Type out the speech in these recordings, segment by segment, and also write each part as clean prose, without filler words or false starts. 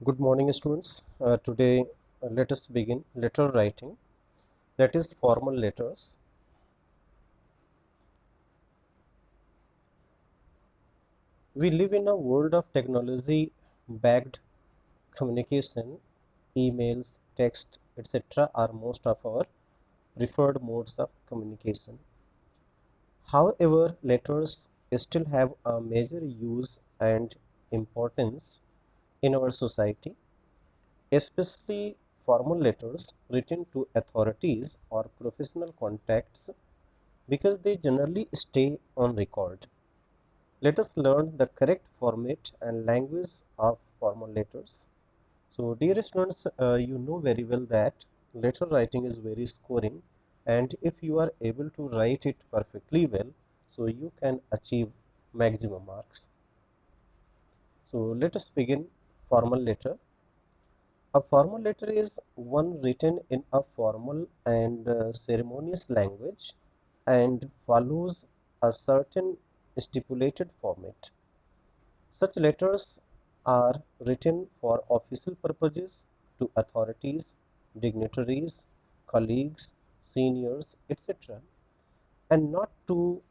Good morning, students. Today, let us begin letter writing, that is, formal letters. We live in a world of technology backed communication. Emails, text, etc., are most of our preferred modes of communication. However, letters still have a major use and importance in our society, especially formal letters written to authorities or professional contacts because they generally stay on record. Let us learn the correct format and language of formal letters. So, dear students, you know very well that letter writing is very scoring, and if you are able to write it perfectly well, so you can achieve maximum marks. So, let us begin formal letter. A formal letter is one written in a formal and ceremonious language and follows a certain stipulated format. Such letters are written for official purposes to authorities, dignitaries, colleagues, seniors, etc., and not to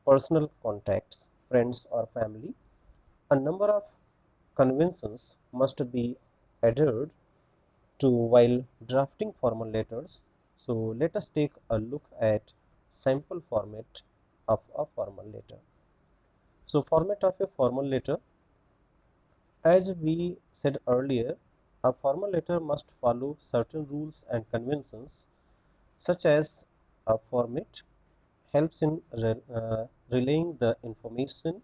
personal contacts, friends, or family. A number of conventions must be adhered to while drafting formal letters. So let us take a look at sample format of a formal letter. So format of a formal letter, as we said earlier, a formal letter must follow certain rules and conventions, such as a format helps in relaying the information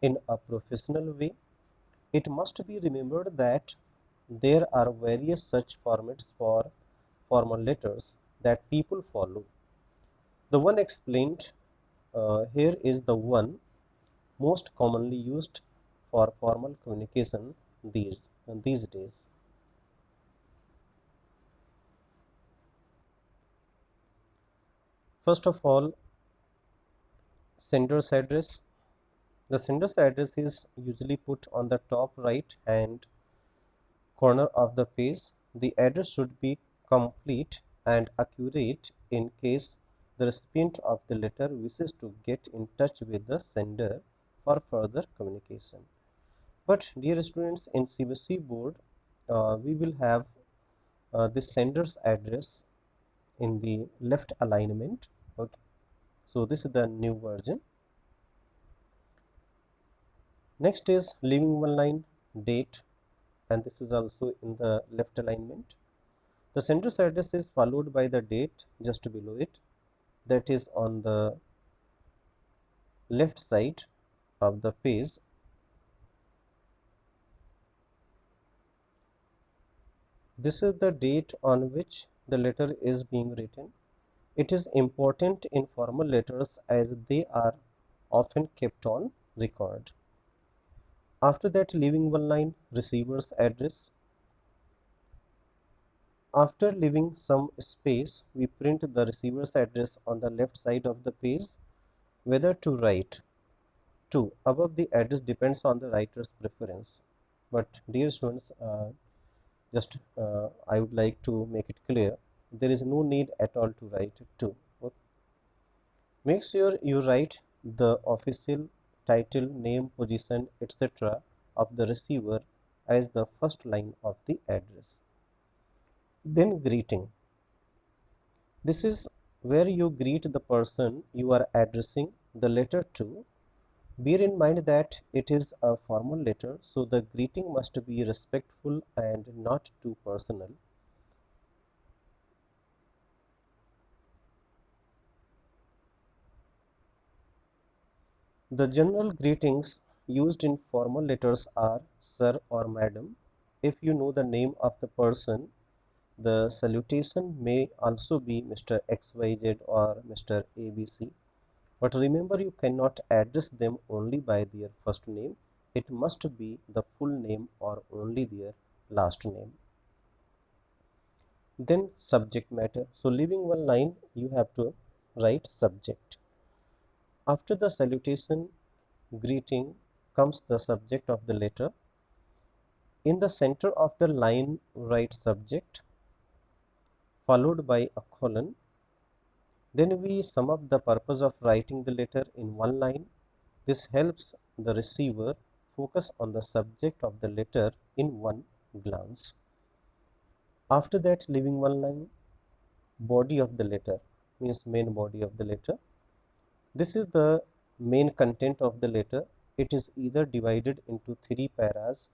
in a professional way. It must be remembered that there are various such formats for formal letters that people follow. The one explained here is the one most commonly used for formal communication these days. First of all, sender's address. The sender's address is usually put on the top right hand corner of the page. The address should be complete and accurate in case the recipient of the letter wishes to get in touch with the sender for further communication. But dear students, in CBSE board, we will have the sender's address in the left alignment. Okay, so this is the new version. Next is leaving one line, date, and this is also in the left alignment. The sender's address is followed by the date just below it, that is on the left side of the page. This is the date on which the letter is being written. It is important in formal letters as they are often kept on record. After that, leaving one line, receiver's address. After leaving some space, we print the receiver's address on the left side of the page. Whether to write to above the address depends on the writer's preference. But dear students, just I would like to make it clear, there is no need at all to write to. Okay. Make sure you write the official title, name, position, etc. of the receiver as the first line of the address. Then greeting. This is where you greet the person you are addressing the letter to. Bear in mind that it is a formal letter, so the greeting must be respectful and not too personal. The general greetings used in formal letters are sir or madam. If you know the name of the person, the salutation may also be Mr. XYZ or Mr. ABC. But remember, you cannot address them only by their first name. It must be the full name or only their last name. Then subject matter. So leaving one line, you have to write subject. After the salutation greeting comes the subject of the letter. In the center of the line, write subject followed by a colon. Then we sum up the purpose of writing the letter in one line. This helps the receiver focus on the subject of the letter in one glance. After that, leaving one line, body of the letter means main body of the letter. This is the main content of the letter. It is either divided into 3 paras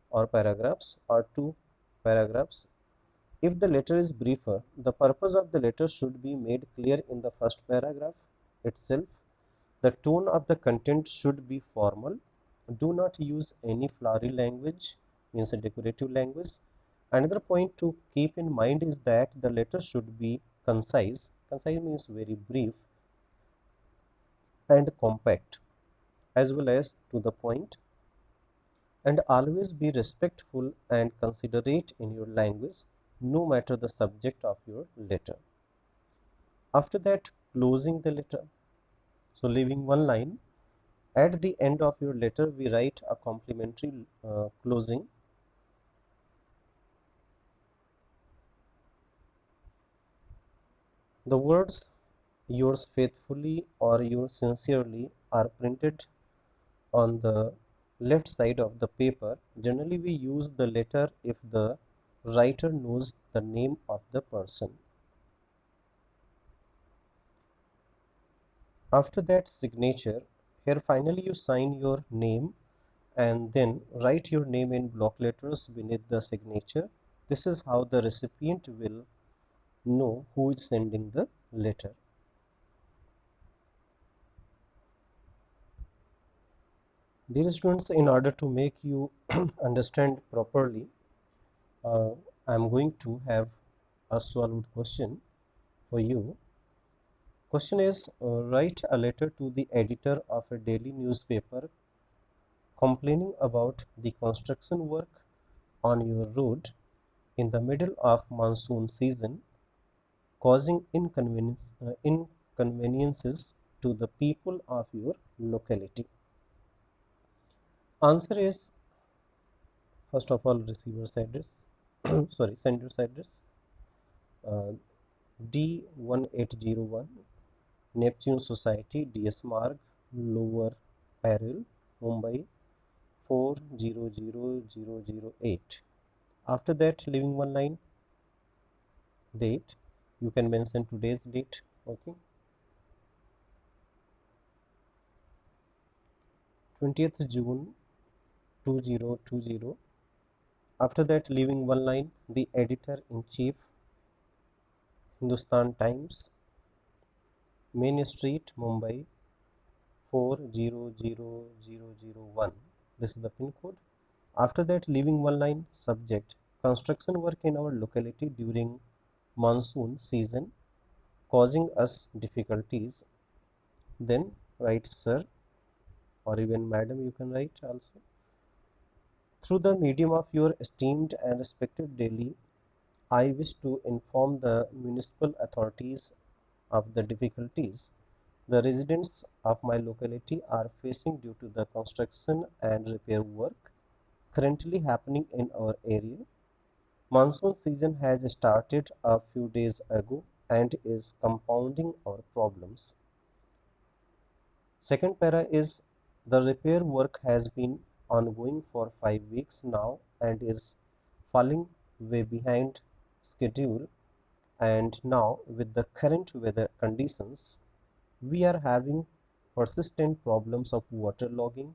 or paragraphs or 2 paragraphs. If the letter is briefer, the purpose of the letter should be made clear in the first paragraph itself. The tone of the content should be formal. Do not use any flowery language, means a decorative language. Another point to keep in mind is that the letter should be concise. Concise means very brief and compact, as well as to the point, and always be respectful and considerate in your language, no matter the subject of your letter. After that, closing the letter. So leaving one line, at the end of your letter we write a complimentary closing. The words yours faithfully or yours sincerely are printed on the left side of the paper. Generally we use the letter if the writer knows the name of the person. After that, signature. Here finally you sign your name and then write your name in block letters beneath the signature. This is how the recipient will know who is sending the letter. Dear students, in order to make you understand properly, I am going to have a solved question for you. Question is, write a letter to the editor of a daily newspaper complaining about the construction work on your road in the middle of monsoon season, causing inconveniences to the people of your locality. Answer is, first of all, receiver's address, sorry, sender's address, D1801 Neptune Society, DS Marg, Lower Parel, Mumbai 400008. After that, leaving one line, date. You can mention today's date. Okay, 20th June 2020. After that, leaving one line, the editor-in-chief, Hindustan Times, Main Street, Mumbai 400001. This is the pin code. After that, leaving one line, subject, construction work in our locality during monsoon season causing us difficulties. Then write sir, or even madam, you can write also. Through the medium of your esteemed and respected daily, I wish to inform the municipal authorities of the difficulties the residents of my locality are facing due to the construction and repair work currently happening in our area. Monsoon season has started a few days ago and is compounding our problems. Second para is, the repair work has been ongoing for 5 weeks now and is falling way behind schedule, and now with the current weather conditions we are having persistent problems of waterlogging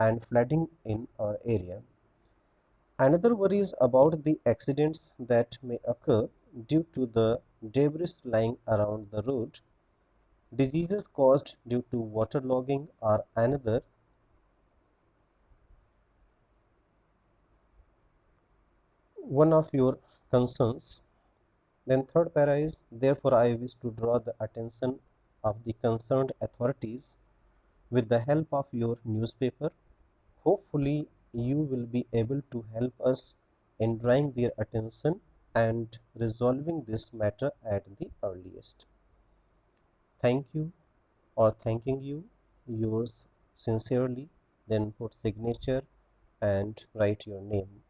and flooding in our area. Another worry is about the accidents that may occur due to the debris lying around the road. Diseases caused due to waterlogging are another one of your concerns. Then third para is, therefore I wish to draw the attention of the concerned authorities with the help of your newspaper. Hopefully you will be able to help us in drawing their attention and resolving this matter at the earliest. Thank you, or thanking you, yours sincerely. Then put signature and write your name.